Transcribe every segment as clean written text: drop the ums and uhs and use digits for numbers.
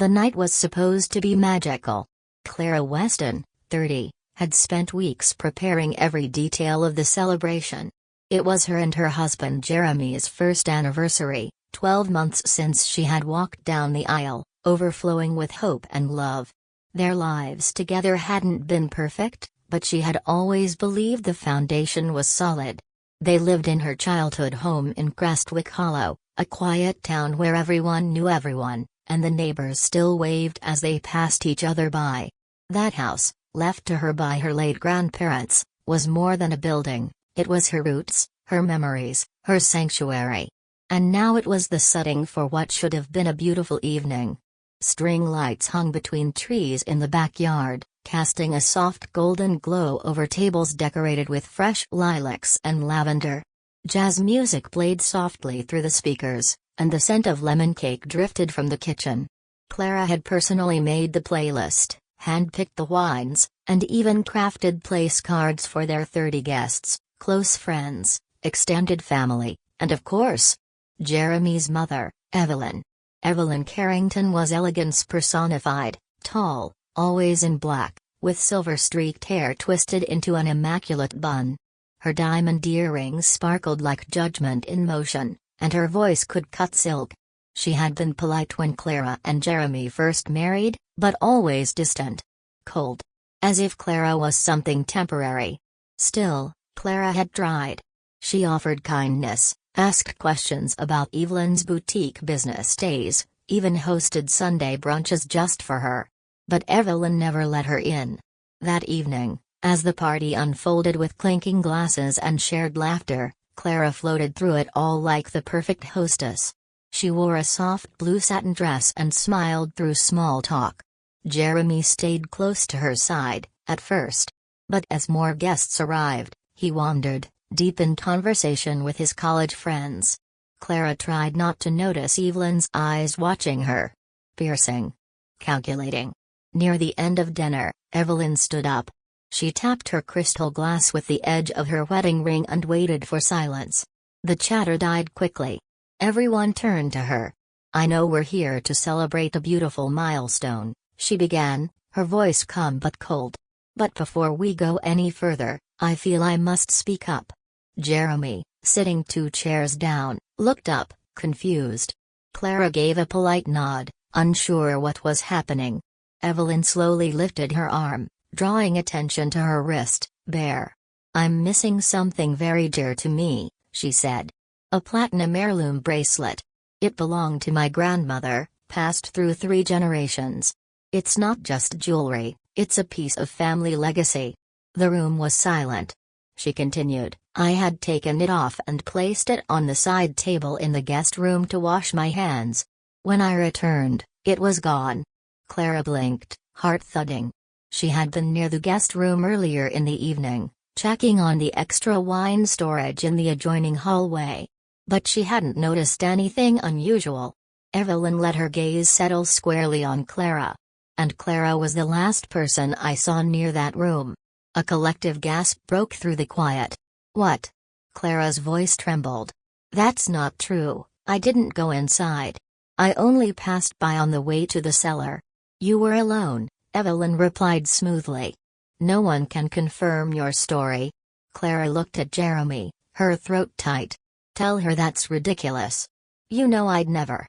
The night was supposed to be magical. Clara Weston, 30, had spent weeks preparing every detail of the celebration. It was her and her husband Jeremy's first anniversary, 12 months since she had walked down the aisle, overflowing with hope and love. Their lives together hadn't been perfect, but she had always believed the foundation was solid. They lived in her childhood home in Crestwick Hollow, a quiet town where everyone knew everyone, and the neighbors still waved as they passed each other by. That house, left to her by her late grandparents, was more than a building. It was her roots, her memories, her sanctuary. And now it was the setting for what should have been a beautiful evening. String lights hung between trees in the backyard, casting a soft golden glow over tables decorated with fresh lilacs and lavender. Jazz music played softly through the speakers, and the scent of lemon cake drifted from the kitchen. Clara had personally made the playlist, handpicked the wines, and even crafted place cards for their 30 guests, close friends, extended family, and of course, Jeremy's mother, Evelyn. Evelyn Carrington was elegance personified, tall, always in black, with silver-streaked hair twisted into an immaculate bun. Her diamond earrings sparkled like judgment in motion, and her voice could cut silk. She had been polite when Clara and Jeremy first married, but always distant. Cold. As if Clara was something temporary. Still, Clara had tried. She offered kindness, asked questions about Evelyn's boutique business days, even hosted Sunday brunches just for her. But Evelyn never let her in. That evening, as the party unfolded with clinking glasses and shared laughter, Clara floated through it all like the perfect hostess. She wore a soft blue satin dress and smiled through small talk. Jeremy stayed close to her side, at first. But as more guests arrived, he wandered, deep in conversation with his college friends. Clara tried not to notice Evelyn's eyes watching her. Piercing. Calculating. Near the end of dinner, Evelyn stood up. She tapped her crystal glass with the edge of her wedding ring and waited for silence. The chatter died quickly. Everyone turned to her. "I know we're here to celebrate a beautiful milestone," she began, her voice calm but cold. "But before we go any further, I feel I must speak up." Jeremy, sitting 2 chairs down, looked up, confused. Clara gave a polite nod, unsure what was happening. Evelyn slowly lifted her arm, drawing attention to her wrist, bare. "I'm missing something very dear to me," she said. "A platinum heirloom bracelet. It belonged to my grandmother, passed through 3 generations. It's not just jewelry, it's a piece of family legacy." The room was silent. She continued, "I had taken it off and placed it on the side table in the guest room to wash my hands. When I returned, it was gone." Clara blinked, heart thudding. She had been near the guest room earlier in the evening, checking on the extra wine storage in the adjoining hallway. But she hadn't noticed anything unusual. Evelyn let her gaze settle squarely on Clara. "And Clara was the last person I saw near that room." A collective gasp broke through the quiet. "What?" Clara's voice trembled. "That's not true, I didn't go inside. I only passed by on the way to the cellar." "You were alone," Evelyn replied smoothly. "No one can confirm your story." Clara looked at Jeremy, her throat tight. "Tell her that's ridiculous. You know I'd never."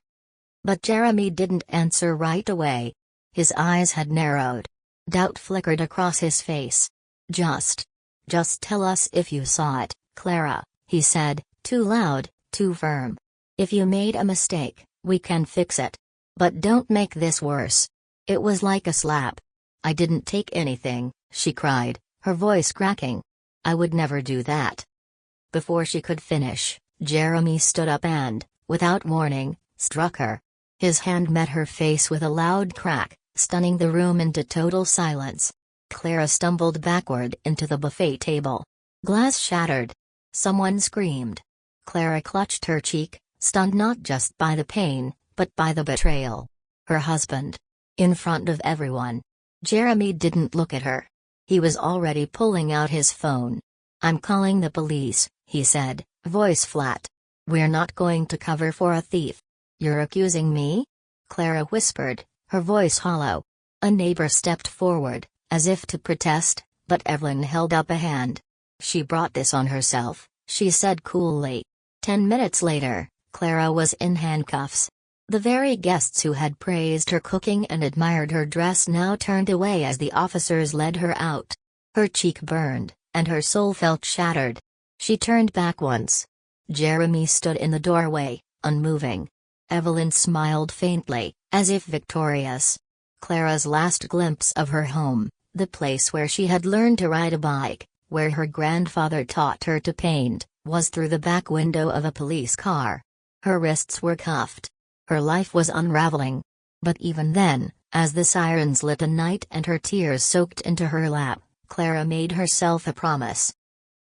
But Jeremy didn't answer right away. His eyes had narrowed. Doubt flickered across his face. Just tell us if you saw it, Clara," he said, too loud, too firm. "If you made a mistake, we can fix it. But don't make this worse." It was like a slap. "I didn't take anything," she cried, her voice cracking. "I would never do that." Before she could finish, Jeremy stood up and, without warning, struck her. His hand met her face with a loud crack, stunning the room into total silence. Clara stumbled backward into the buffet table. Glass shattered. Someone screamed. Clara clutched her cheek, stunned not just by the pain, but by the betrayal. Her husband. In front of everyone. Jeremy didn't look at her. He was already pulling out his phone. "I'm calling the police," he said, voice flat. "We're not going to cover for a thief." "You're accusing me?" Clara whispered, her voice hollow. A neighbor stepped forward, as if to protest, but Evelyn held up a hand. "She brought this on herself," she said coolly. 10 minutes later, Clara was in handcuffs. The very guests who had praised her cooking and admired her dress now turned away as the officers led her out. Her cheek burned, and her soul felt shattered. She turned back once. Jeremy stood in the doorway, unmoving. Evelyn smiled faintly, as if victorious. Clara's last glimpse of her home, the place where she had learned to ride a bike, where her grandfather taught her to paint, was through the back window of a police car. Her wrists were cuffed. Her life was unraveling. But even then, as the sirens lit a night and her tears soaked into her lap, Clara made herself a promise.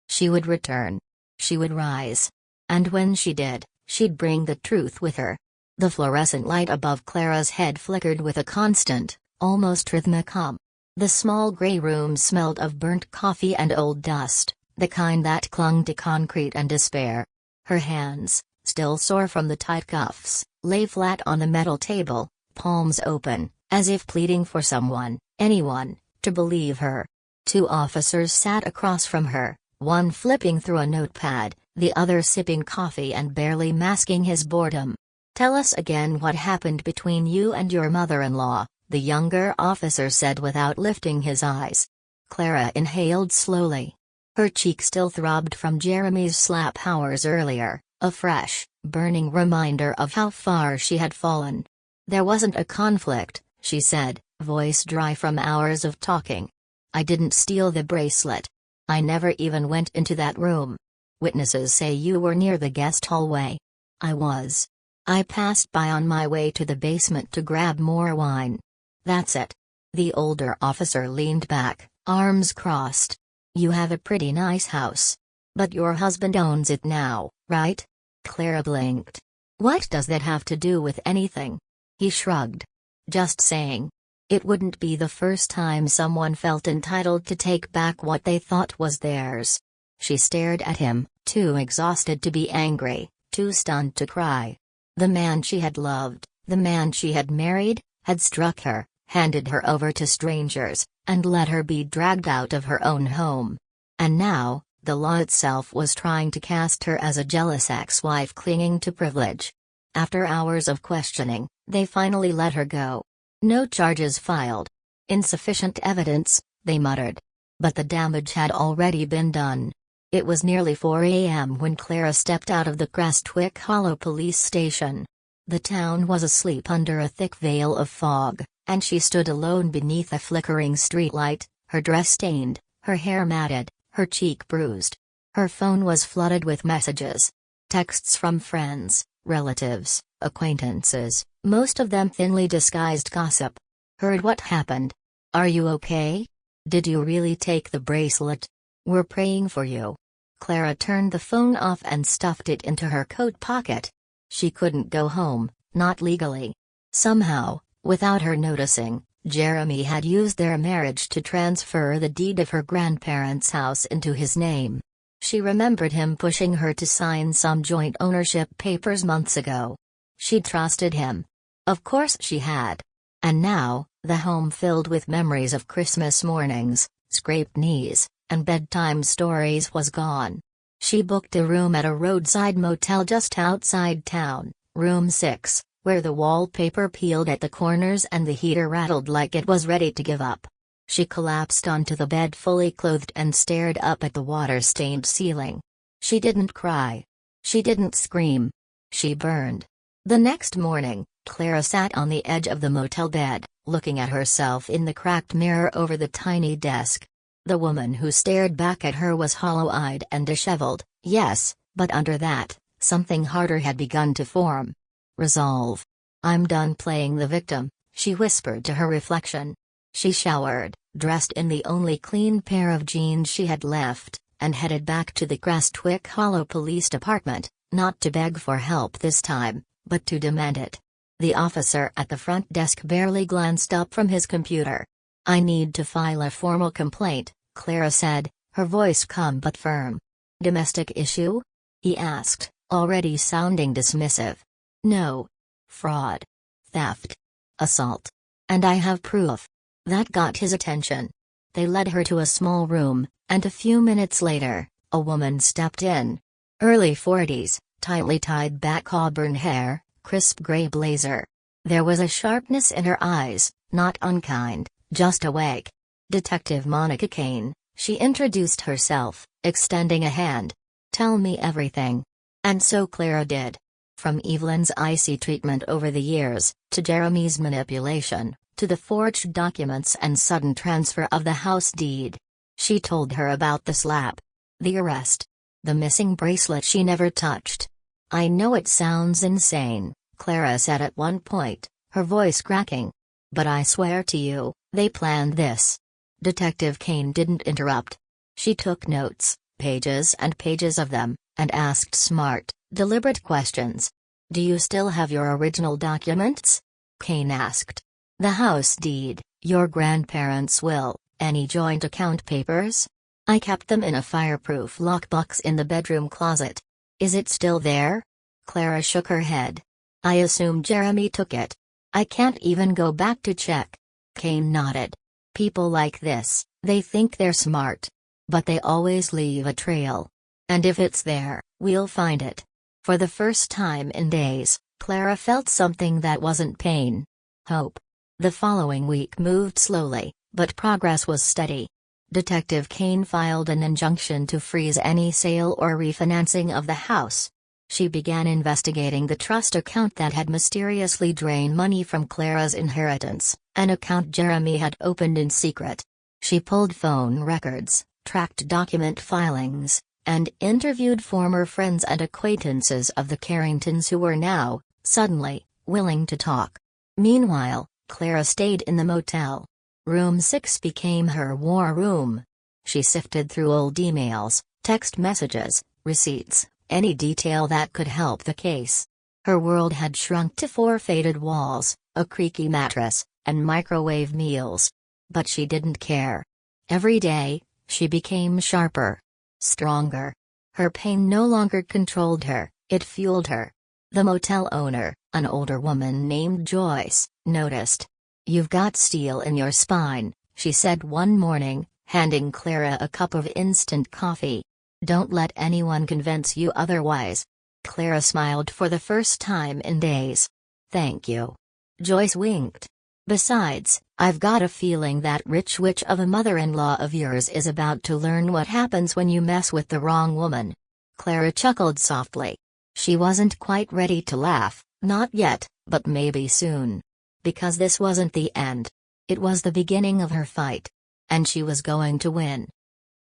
She would return. She would rise. And when she did, she'd bring the truth with her. The fluorescent light above Clara's head flickered with a constant, almost rhythmic hum. The small gray room smelled of burnt coffee and old dust, the kind that clung to concrete and despair. Her hands, still sore from the tight cuffs, lay flat on the metal table, palms open, as if pleading for someone, anyone, to believe her. 2 officers sat across from her, one flipping through a notepad, the other sipping coffee and barely masking his boredom. "Tell us again what happened between you and your mother-in-law," the younger officer said without lifting his eyes. Clara inhaled slowly. Her cheek still throbbed from Jeremy's slap hours earlier, a fresh, burning reminder of how far she had fallen. "There wasn't a conflict," she said, voice dry from hours of talking. "I didn't steal the bracelet. I never even went into that room. Witnesses say you were near the guest hallway. I was. I passed by on my way to the basement to grab more wine. That's it." The older officer leaned back, arms crossed. "You have a pretty nice house. But your husband owns it now, right?" Clara blinked. "What does that have to do with anything?" He shrugged. "Just saying. It wouldn't be the first time someone felt entitled to take back what they thought was theirs." She stared at him, too exhausted to be angry, too stunned to cry. The man she had loved, the man she had married, had struck her, handed her over to strangers, and let her be dragged out of her own home. And now, the law itself was trying to cast her as a jealous ex-wife clinging to privilege. After hours of questioning, they finally let her go. "No charges filed. Insufficient evidence," they muttered. But the damage had already been done. It was nearly 4 a.m. when Clara stepped out of the Crestwick Hollow police station. The town was asleep under a thick veil of fog, and she stood alone beneath a flickering streetlight, her dress stained, her hair matted, her cheek bruised. Her phone was flooded with messages. Texts from friends, relatives, acquaintances, most of them thinly disguised gossip. "Heard what happened? Are you okay? Did you really take the bracelet? We're praying for you." Clara turned the phone off and stuffed it into her coat pocket. She couldn't go home, not legally. Somehow, without her noticing, Jeremy had used their marriage to transfer the deed of her grandparents' house into his name. She remembered him pushing her to sign some joint ownership papers months ago. She trusted him. Of course she had. And now, the home filled with memories of Christmas mornings, scraped knees, and bedtime stories was gone. She booked a room at a roadside motel just outside town, room 6, where the wallpaper peeled at the corners and the heater rattled like it was ready to give up. She collapsed onto the bed fully clothed and stared up at the water-stained ceiling. She didn't cry. She didn't scream. She burned. The next morning, Clara sat on the edge of the motel bed, looking at herself in the cracked mirror over the tiny desk. The woman who stared back at her was hollow-eyed and disheveled, yes, but under that, something harder had begun to form. Resolve. "I'm done playing the victim," she whispered to her reflection. She showered, dressed in the only clean pair of jeans she had left, and headed back to the Crestwick Hollow Police Department, not to beg for help this time, but to demand it. The officer at the front desk barely glanced up from his computer. "I need to file a formal complaint," Clara said, her voice calm but firm. "Domestic issue?" he asked, already sounding dismissive. "No. Fraud. Theft. Assault." And I have proof. That got his attention. They led her to a small room, and a few minutes later, a woman stepped in. Early 40s, tightly tied back auburn hair, crisp gray blazer. There was a sharpness in her eyes, not unkind, just awake. Detective Monica Kane, she introduced herself, extending a hand. Tell me everything. And so Clara did. From Evelyn's icy treatment over the years, to Jeremy's manipulation, to the forged documents and sudden transfer of the house deed. She told her about the slap. The arrest. The missing bracelet she never touched. I know it sounds insane, Clara said at one point, her voice cracking. But I swear to you, they planned this. Detective Kane didn't interrupt. She took notes, pages and pages of them, and asked smart, deliberate questions. Do you still have your original documents? Kane asked. The house deed, your grandparents' will, any joint account papers? I kept them in a fireproof lockbox in the bedroom closet. Is it still there? Clara shook her head. I assume Jeremy took it. I can't even go back to check. Kane nodded. People like this, they think they're smart. But they always leave a trail. And if it's there, we'll find it. For the first time in days, Clara felt something that wasn't pain. Hope. The following week moved slowly, but progress was steady. Detective Kane filed an injunction to freeze any sale or refinancing of the house. She began investigating the trust account that had mysteriously drained money from Clara's inheritance, an account Jeremy had opened in secret. She pulled phone records, tracked document filings, and interviewed former friends and acquaintances of the Carringtons who were now, suddenly, willing to talk. Meanwhile, Clara stayed in the motel. Room 6 became her war room. She sifted through old emails, text messages, receipts, any detail that could help the case. Her world had shrunk to 4 faded walls, a creaky mattress, and microwave meals. But she didn't care. Every day, she became sharper. Stronger. Her pain no longer controlled her, it fueled her. The motel owner, an older woman named Joyce, noticed. You've got steel in your spine, she said one morning, handing Clara a cup of instant coffee. Don't let anyone convince you otherwise. Clara smiled for the first time in days. Thank you. Joyce winked. Besides, I've got a feeling that rich witch of a mother-in-law of yours is about to learn what happens when you mess with the wrong woman. Clara chuckled softly. She wasn't quite ready to laugh, not yet, but maybe soon. Because this wasn't the end. It was the beginning of her fight. And she was going to win.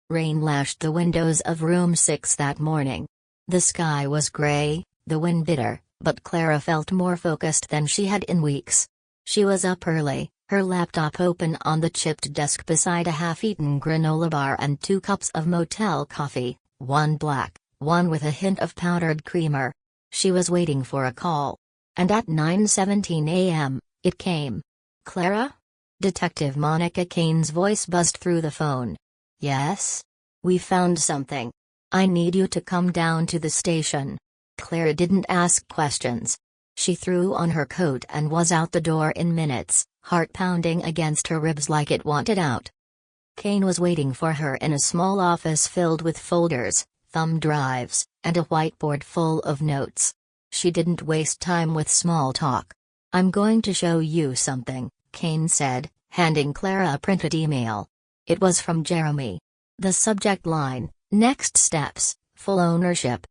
Rain lashed the windows of room 6 that morning. The sky was gray, the wind bitter, but Clara felt more focused than she had in weeks. She was up early, her laptop open on the chipped desk beside a half-eaten granola bar and 2 cups of motel coffee, one black, one with a hint of powdered creamer. She was waiting for a call. And at 9:17 a.m., it came. Clara? Detective Monica Kane's voice buzzed through the phone. Yes? We found something. I need you to come down to the station. Clara didn't ask questions. She threw on her coat and was out the door in minutes, heart pounding against her ribs like it wanted out. Kane was waiting for her in a small office filled with folders, thumb drives, and a whiteboard full of notes. She didn't waste time with small talk. I'm going to show you something, Kane said, handing Clara a printed email. It was from Jeremy. The subject line, next steps, full ownership.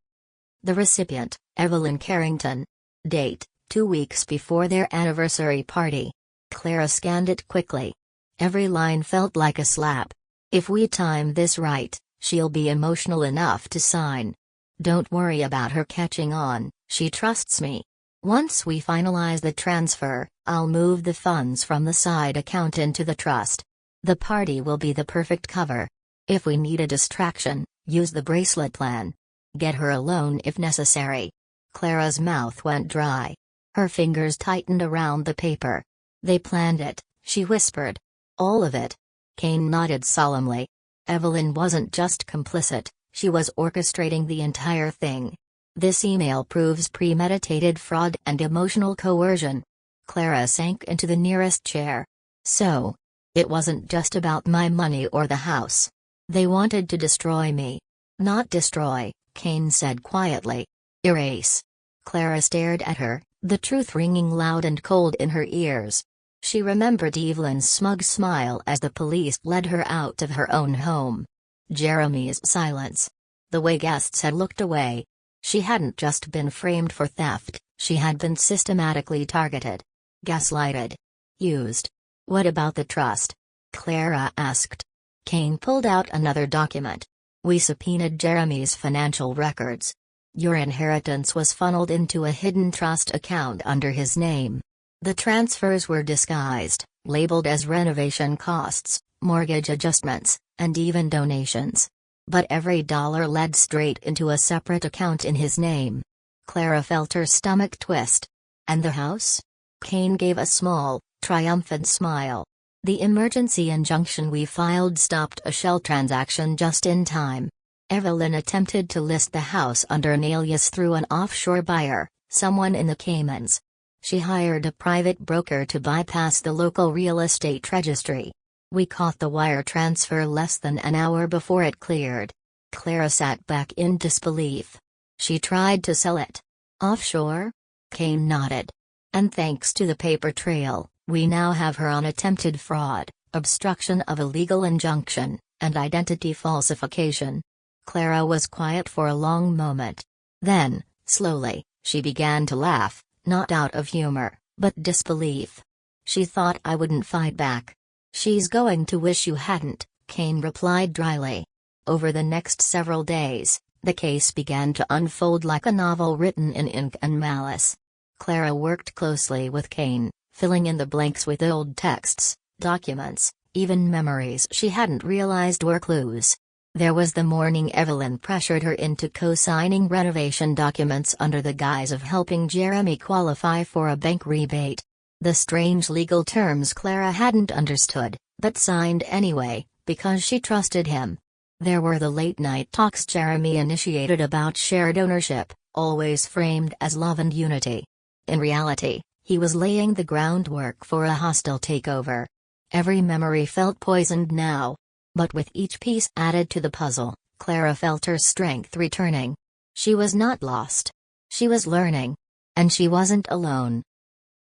The recipient, Evelyn Carrington. Date, 2 weeks before their anniversary party. Clara scanned it quickly. Every line felt like a slap. If we time this right, she'll be emotional enough to sign. Don't worry about her catching on, she trusts me. Once we finalize the transfer, I'll move the funds from the side account into the trust. The party will be the perfect cover. If we need a distraction, use the bracelet plan. Get her alone if necessary. Clara's mouth went dry. Her fingers tightened around the paper. They planned it, she whispered. All of it. Kane nodded solemnly. Evelyn wasn't just complicit, she was orchestrating the entire thing. This email proves premeditated fraud and emotional coercion. Clara sank into the nearest chair. So, it wasn't just about my money or the house. They wanted to destroy me. Not destroy, Kane said quietly. Erase. Clara stared at her, the truth ringing loud and cold in her ears. She remembered Evelyn's smug smile as the police led her out of her own home. Jeremy's silence. The way guests had looked away. She hadn't just been framed for theft, she had been systematically targeted. Gaslighted. Used. What about the trust? Clara asked. Kane pulled out another document. We subpoenaed Jeremy's financial records. Your inheritance was funneled into a hidden trust account under his name. The transfers were disguised, labeled as renovation costs, mortgage adjustments, and even donations. But every dollar led straight into a separate account in his name. Clara felt her stomach twist. And the house? Kane gave a small, triumphant smile. The emergency injunction we filed stopped a shell transaction just in time. Evelyn attempted to list the house under an alias through an offshore buyer, someone in the Caymans. She hired a private broker to bypass the local real estate registry. We caught the wire transfer less than an hour before it cleared. Clara sat back in disbelief. She tried to sell it. Offshore? Kane nodded. And thanks to the paper trail, we now have her on attempted fraud, obstruction of a legal injunction, and identity falsification. Clara was quiet for a long moment. Then, slowly, she began to laugh, not out of humor, but disbelief. She thought I wouldn't fight back. She's going to wish you hadn't, Kane replied dryly. Over the next several days, the case began to unfold like a novel written in ink and malice. Clara worked closely with Kane, filling in the blanks with old texts, documents, even memories she hadn't realized were clues. There was the morning Evelyn pressured her into co-signing renovation documents under the guise of helping Jeremy qualify for a bank rebate. The strange legal terms Clara hadn't understood, but signed anyway, because she trusted him. There were the late-night talks Jeremy initiated about shared ownership, always framed as love and unity. In reality, he was laying the groundwork for a hostile takeover. Every memory felt poisoned now. But with each piece added to the puzzle, Clara felt her strength returning. She was not lost. She was learning. And she wasn't alone.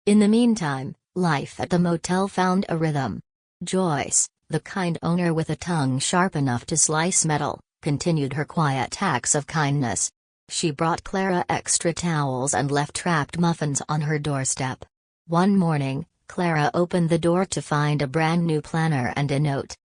In the meantime, life at the motel found a rhythm. Joyce, the kind owner with a tongue sharp enough to slice metal, continued her quiet acts of kindness. She brought Clara extra towels and left wrapped muffins on her doorstep. One morning, Clara opened the door to find a brand new planner and a note.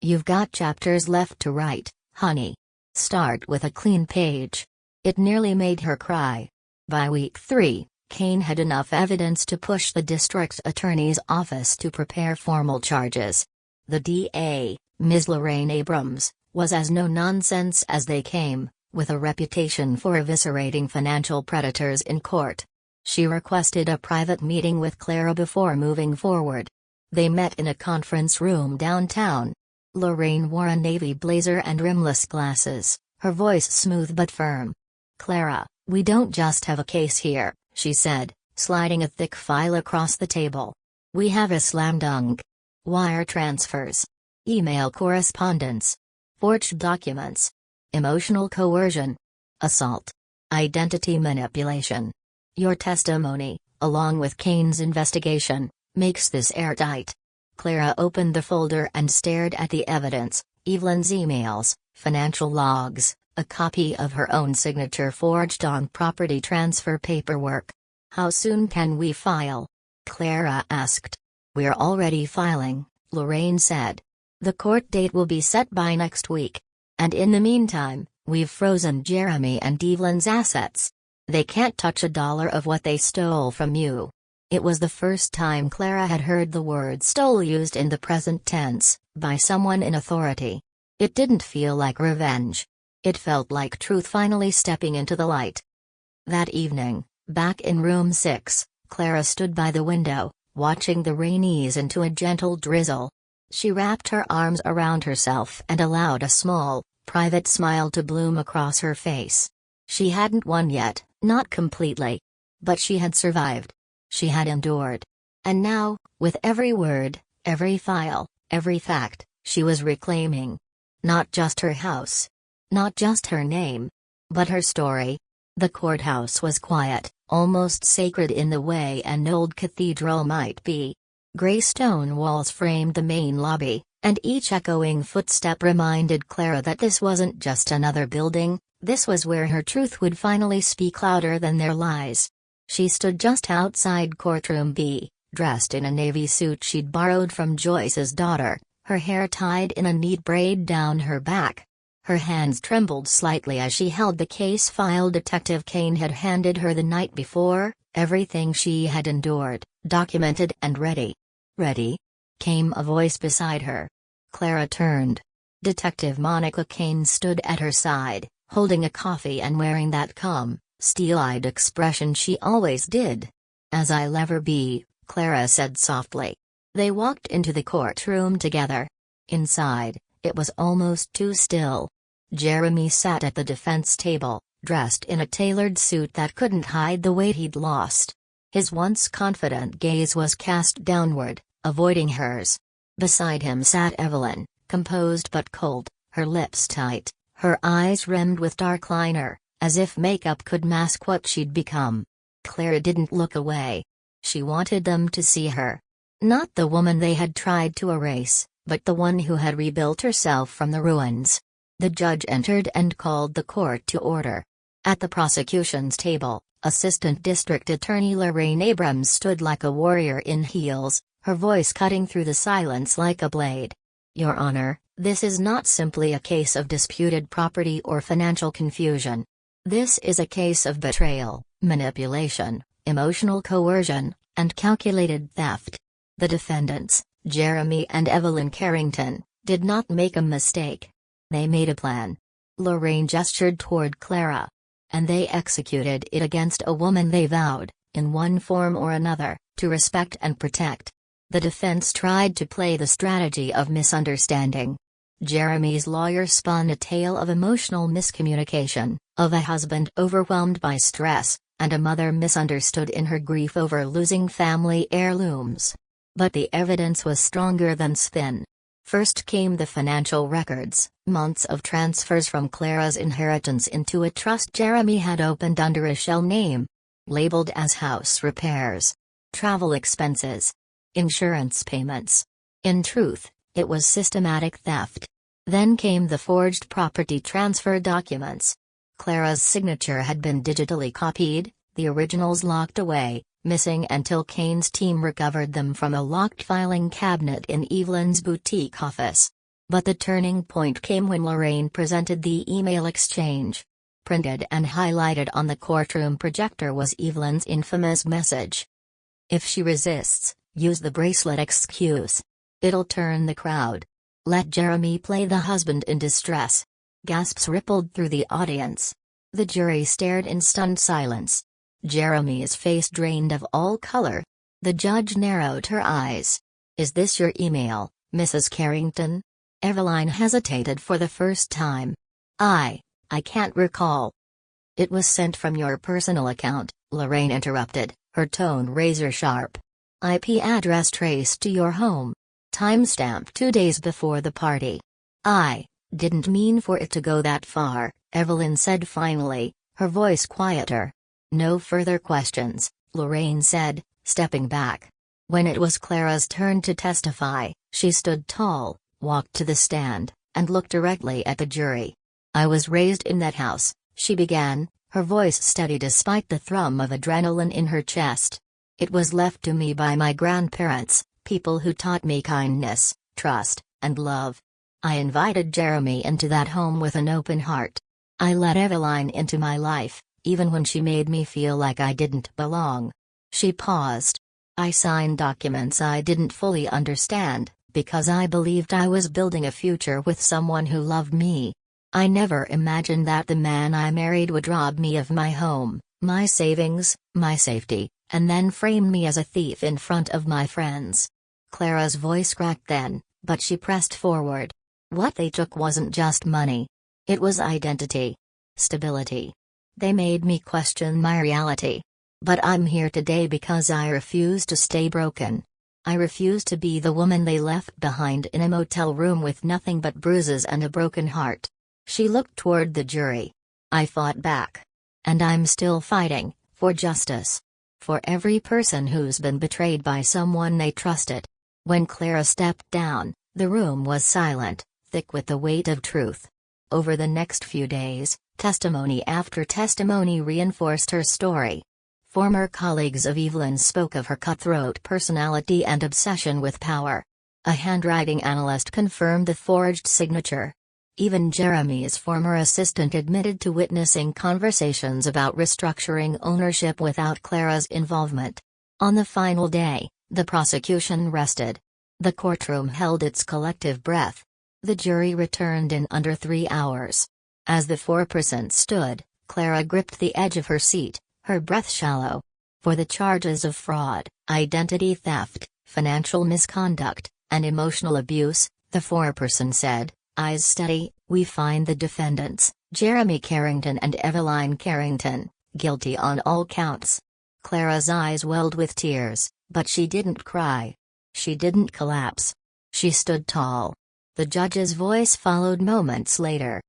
You've got chapters left to write, honey. Start with a clean page. It nearly made her cry. By week 3, Kane had enough evidence to push the district attorney's office to prepare formal charges. The DA, Ms. Lorraine Abrams, was as no-nonsense as they came, with a reputation for eviscerating financial predators in court. She requested a private meeting with Clara before moving forward. They met in a conference room downtown. Lorraine wore a navy blazer and rimless glasses, her voice smooth but firm. Clara, we don't just have a case here, she said, sliding a thick file across the table. We have a slam dunk. Wire transfers. Email correspondence. Forged documents. Emotional coercion. Assault. Identity manipulation. Your testimony, along with Kane's investigation, makes this airtight. Clara opened the folder and stared at the evidence, Evelyn's emails, financial logs, a copy of her own signature forged on property transfer paperwork. How soon can we file? Clara asked. We're already filing, Lorraine said. The court date will be set by next week. And in the meantime, we've frozen Jeremy and Evelyn's assets. They can't touch a dollar of what they stole from you. It was the first time Clara had heard the word stole used in the present tense, by someone in authority. It didn't feel like revenge. It felt like truth finally stepping into the light. That evening, back in room 6, Clara stood by the window, watching the rain ease into a gentle drizzle. She wrapped her arms around herself and allowed a small, private smile to bloom across her face. She hadn't won yet, not completely. But she had survived. She had endured. And now, with every word, every file, every fact, she was reclaiming not just her house, not just her name, but her story. The courthouse was quiet, almost sacred in the way an old cathedral might be. Gray stone walls framed the main lobby, and each echoing footstep reminded Clara that this wasn't just another building, this was where her truth would finally speak louder than their lies. She stood just outside courtroom B, dressed in a navy suit she'd borrowed from Joyce's daughter, her hair tied in a neat braid down her back. Her hands trembled slightly as she held the case file Detective Kane had handed her the night before, everything she had endured, documented and ready. "Ready?" came a voice beside her. Clara turned. Detective Monica Kane stood at her side, holding a coffee and wearing that calm, steel-eyed expression she always did. "As I'll ever be," Clara said softly. They walked into the courtroom together. Inside, it was almost too still. Jeremy sat at the defense table, dressed in a tailored suit that couldn't hide the weight he'd lost. His once confident gaze was cast downward, avoiding hers. Beside him sat Evelyn, composed but cold, her lips tight, her eyes rimmed with dark liner, as if makeup could mask what she'd become. Clara didn't look away. She wanted them to see her. Not the woman they had tried to erase, but the one who had rebuilt herself from the ruins. The judge entered and called the court to order. At the prosecution's table, Assistant District Attorney Lorraine Abrams stood like a warrior in heels, her voice cutting through the silence like a blade. "Your Honor, this is not simply a case of disputed property or financial confusion. This is a case of betrayal, manipulation, emotional coercion, and calculated theft. The defendants, Jeremy and Evelyn Carrington, did not make a mistake. They made a plan." Lorraine gestured toward Clara. "And they executed it against a woman they vowed, in one form or another, to respect and protect. The defense tried to play the strategy of misunderstanding. Jeremy's lawyer spun a tale of emotional miscommunication, of a husband overwhelmed by stress, and a mother misunderstood in her grief over losing family heirlooms. But the evidence was stronger than spin. First came the financial records, months of transfers from Clara's inheritance into a trust Jeremy had opened under a shell name. Labeled as house repairs. Travel expenses. Insurance payments. In truth, it was systematic theft. Then came the forged property transfer documents. Clara's signature had been digitally copied, the originals locked away, missing until Kane's team recovered them from a locked filing cabinet in Evelyn's boutique office. But the turning point came when Lorraine presented the email exchange. Printed and highlighted on the courtroom projector was Evelyn's infamous message. "If she resists, use the bracelet excuse. It'll turn the crowd. Let Jeremy play the husband in distress." Gasps rippled through the audience. The jury stared in stunned silence. Jeremy's face drained of all color. The judge narrowed her eyes. "Is this your email, Mrs. Carrington?" Evelyn hesitated for the first time. I can't recall." "It was sent from your personal account," Lorraine interrupted, her tone razor-sharp. "IP address traced to your home. Timestamp 2 days before the party." "I didn't mean for it to go that far," Evelyn said finally, her voice quieter. "No further questions," Lorraine said, stepping back. When it was Clara's turn to testify, she stood tall, walked to the stand, and looked directly at the jury. "I was raised in that house," she began, her voice steady despite the thrum of adrenaline in her chest. "It was left to me by my grandparents, people who taught me kindness, trust, and love. I invited Jeremy into that home with an open heart. I let Evelyn into my life, even when she made me feel like I didn't belong." She paused. "I signed documents I didn't fully understand, because I believed I was building a future with someone who loved me. I never imagined that the man I married would rob me of my home, my savings, my safety, and then frame me as a thief in front of my friends." Clara's voice cracked then, but she pressed forward. "What they took wasn't just money. It was identity. Stability. They made me question my reality. But I'm here today because I refuse to stay broken. I refuse to be the woman they left behind in a motel room with nothing but bruises and a broken heart. She looked toward the jury. I fought back. And I'm still fighting, for justice. For every person who's been betrayed by someone they trusted. When Clara stepped down, the room was silent, thick with the weight of truth. Over the next few days, testimony after testimony reinforced her story. Former colleagues of Evelyn spoke of her cutthroat personality and obsession with power. A handwriting analyst confirmed the forged signature. Even Jeremy's former assistant admitted to witnessing conversations about restructuring ownership without Clara's involvement. On the final day, the prosecution rested. The courtroom held its collective breath. The jury returned in under 3 hours. As the foreperson stood, Clara gripped the edge of her seat, her breath shallow. For the charges of fraud, identity theft, financial misconduct, and emotional abuse, the foreperson said, eyes steady, we find the defendants, Jeremy Carrington and Eveline Carrington, guilty on all counts. Clara's eyes welled with tears, but she didn't cry. She didn't collapse. She stood tall. The judge's voice followed moments later.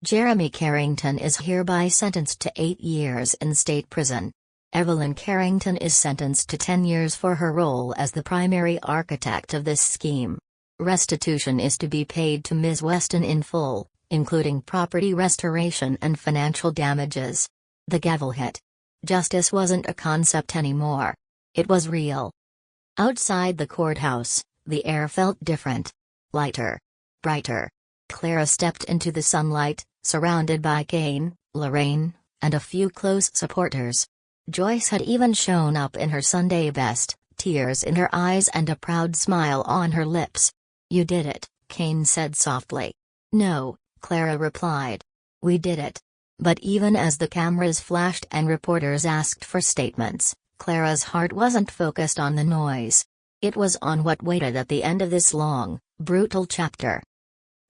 Jeremy Carrington is hereby sentenced to 8 years in state prison. Eveline Carrington is sentenced to 10 years for her role as the primary architect of this scheme. Restitution is to be paid to Ms. Weston in full, including property restoration and financial damages. The gavel hit. Justice wasn't a concept anymore. It was real. Outside the courthouse, the air felt different. Lighter. Brighter. Clara stepped into the sunlight, surrounded by Kane, Lorraine, and a few close supporters. Joyce had even shown up in her Sunday best, tears in her eyes and a proud smile on her lips. You did it, Kane said softly. No, Clara replied. We did it. But even as the cameras flashed and reporters asked for statements, Clara's heart wasn't focused on the noise. It was on what waited at the end of this long, brutal chapter.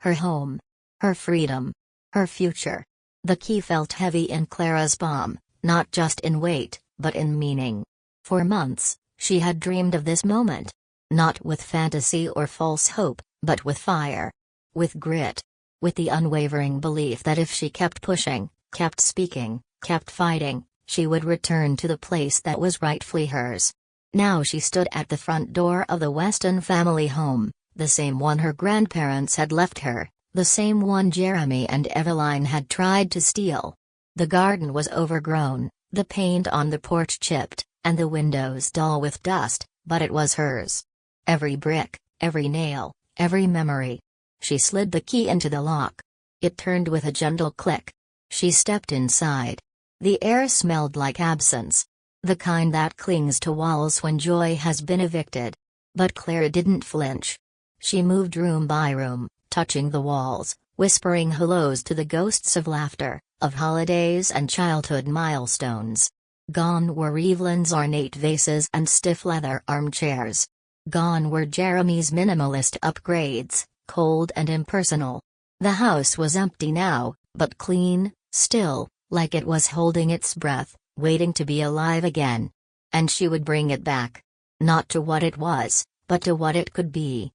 Her home. Her freedom. Her future. The key felt heavy in Clara's palm, not just in weight, but in meaning. For months, she had dreamed of this moment. Not with fantasy or false hope, but with fire. With grit. With the unwavering belief that if she kept pushing, kept speaking, kept fighting, she would return to the place that was rightfully hers. Now she stood at the front door of the Weston family home, the same one her grandparents had left her, the same one Jeremy and Eveline had tried to steal. The garden was overgrown, the paint on the porch chipped, and the windows dull with dust, but it was hers. Every brick, every nail, every memory. She slid the key into the lock. It turned with a gentle click. She stepped inside. The air smelled like absence. The kind that clings to walls when joy has been evicted. But Clara didn't flinch. She moved room by room, touching the walls, whispering hellos to the ghosts of laughter, of holidays and childhood milestones. Gone were Evelyn's ornate vases and stiff leather armchairs. Gone were Jeremy's minimalist upgrades, cold and impersonal. The house was empty now, but clean, still, like it was holding its breath, waiting to be alive again. And she would bring it back. Not to what it was, but to what it could be.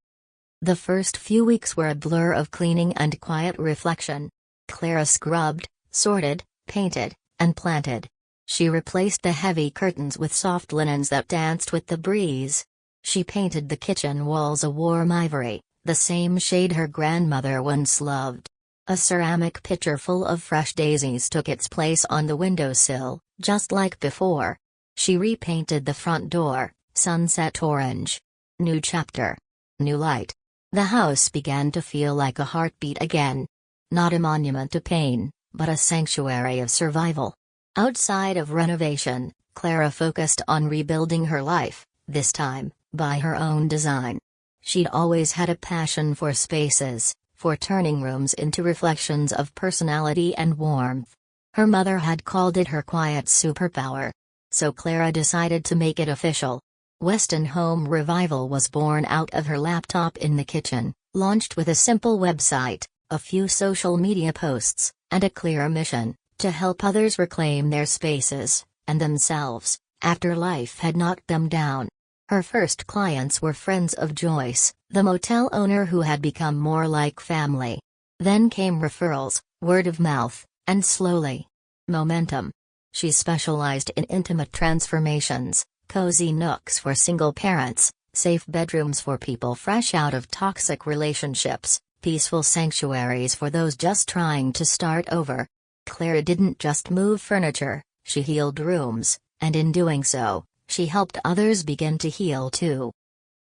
The first few weeks were a blur of cleaning and quiet reflection. Clara scrubbed, sorted, painted, and planted. She replaced the heavy curtains with soft linens that danced with the breeze. She painted the kitchen walls a warm ivory, the same shade her grandmother once loved. A ceramic pitcher full of fresh daisies took its place on the windowsill, just like before. She repainted the front door, sunset orange. New chapter. New light. The house began to feel like a heartbeat again. Not a monument to pain, but a sanctuary of survival. Outside of renovation, Clara focused on rebuilding her life, this time, by her own design. She'd always had a passion for spaces, for turning rooms into reflections of personality and warmth. Her mother had called it her quiet superpower. So Clara decided to make it official. Weston Home Revival was born out of her laptop in the kitchen, launched with a simple website, a few social media posts, and a clear mission: to help others reclaim their spaces, and themselves, after life had knocked them down. Her first clients were friends of Joyce, the motel owner who had become more like family. Then came referrals, word of mouth, and slowly, momentum. She specialized in intimate transformations, cozy nooks for single parents, safe bedrooms for people fresh out of toxic relationships, peaceful sanctuaries for those just trying to start over. Clara didn't just move furniture, she healed rooms, and in doing so, she helped others begin to heal too.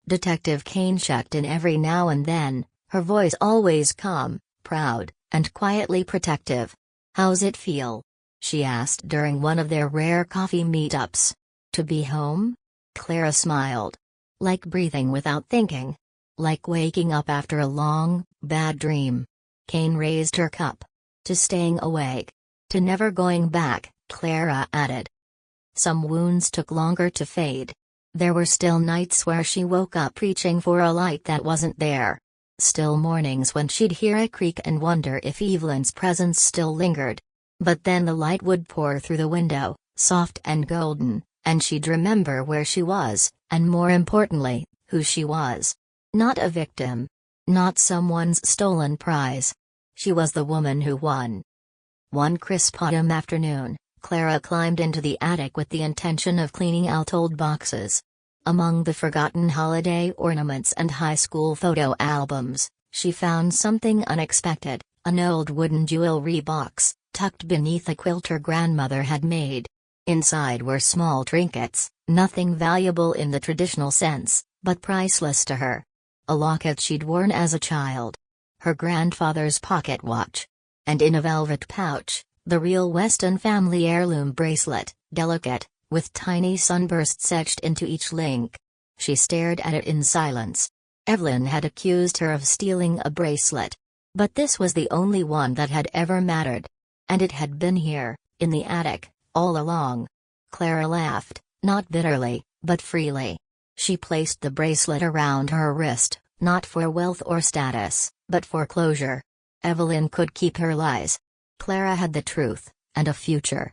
Detective Kane checked in every now and then, her voice always calm, proud, and quietly protective. "How's it feel?" she asked during one of their rare coffee meetups. "To be home?" Clara smiled. "Like breathing without thinking. Like waking up after a long, bad dream." Kane raised her cup. "To staying awake. To never going back," Clara added. Some wounds took longer to fade. There were still nights where she woke up reaching for a light that wasn't there. Still mornings when she'd hear a creak and wonder if Evelyn's presence still lingered. But then the light would pour through the window, soft and golden, and she'd remember where she was, and more importantly, who she was. Not a victim. Not someone's stolen prize. She was the woman who won. One crisp autumn afternoon, Clara climbed into the attic with the intention of cleaning out old boxes. Among the forgotten holiday ornaments and high school photo albums, she found something unexpected, an old wooden jewelry box, tucked beneath a quilt her grandmother had made. Inside were small trinkets, nothing valuable in the traditional sense, but priceless to her. A locket she'd worn as a child. Her grandfather's pocket watch. And in a velvet pouch, the real Weston family heirloom bracelet, delicate, with tiny sunbursts etched into each link. She stared at it in silence. Evelyn had accused her of stealing a bracelet. But this was the only one that had ever mattered. And it had been here, in the attic, all along. Clara laughed, not bitterly, but freely. She placed the bracelet around her wrist, not for wealth or status, but for closure. Evelyn could keep her lies. Clara had the truth, and a future.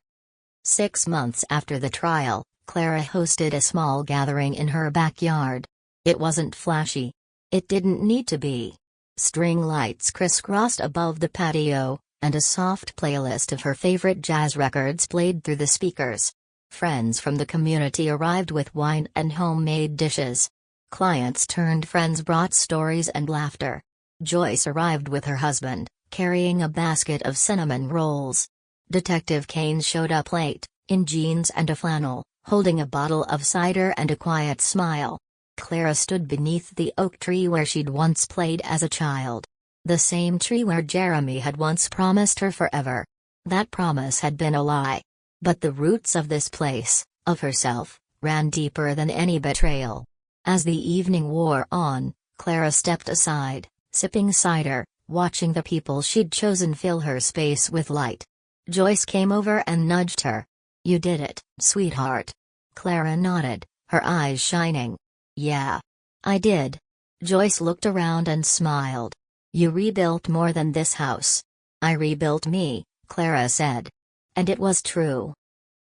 6 months after the trial, Clara hosted a small gathering in her backyard. It wasn't flashy. It didn't need to be. String lights crisscrossed above the patio, and a soft playlist of her favorite jazz records played through the speakers. Friends from the community arrived with wine and homemade dishes. Clients turned friends brought stories and laughter. Joyce arrived with her husband, carrying a basket of cinnamon rolls. Detective Kane showed up late, in jeans and a flannel, holding a bottle of cider and a quiet smile. Clara stood beneath the oak tree where she'd once played as a child. The same tree where Jeremy had once promised her forever. That promise had been a lie. But the roots of this place, of herself, ran deeper than any betrayal. As the evening wore on, Clara stepped aside, sipping cider, watching the people she'd chosen fill her space with light. Joyce came over and nudged her. "You did it, sweetheart." Clara nodded, her eyes shining. "Yeah. I did." Joyce looked around and smiled. "You rebuilt more than this house." "I rebuilt me," Clara said. And it was true.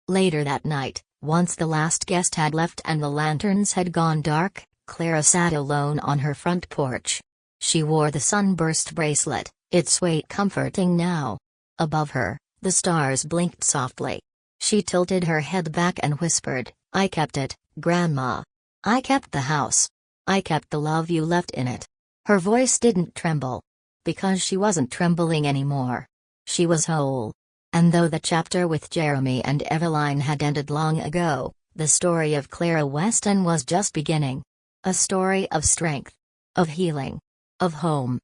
Later that night, once the last guest had left and the lanterns had gone dark, Clara sat alone on her front porch. She wore the sunburst bracelet, its weight comforting now. Above her, the stars blinked softly. She tilted her head back and whispered, "I kept it, Grandma. I kept the house. I kept the love you left in it." Her voice didn't tremble. Because she wasn't trembling anymore. She was whole. And though the chapter with Jeremy and Eveline had ended long ago, the story of Clara Weston was just beginning. A story of strength. Of healing. Of home.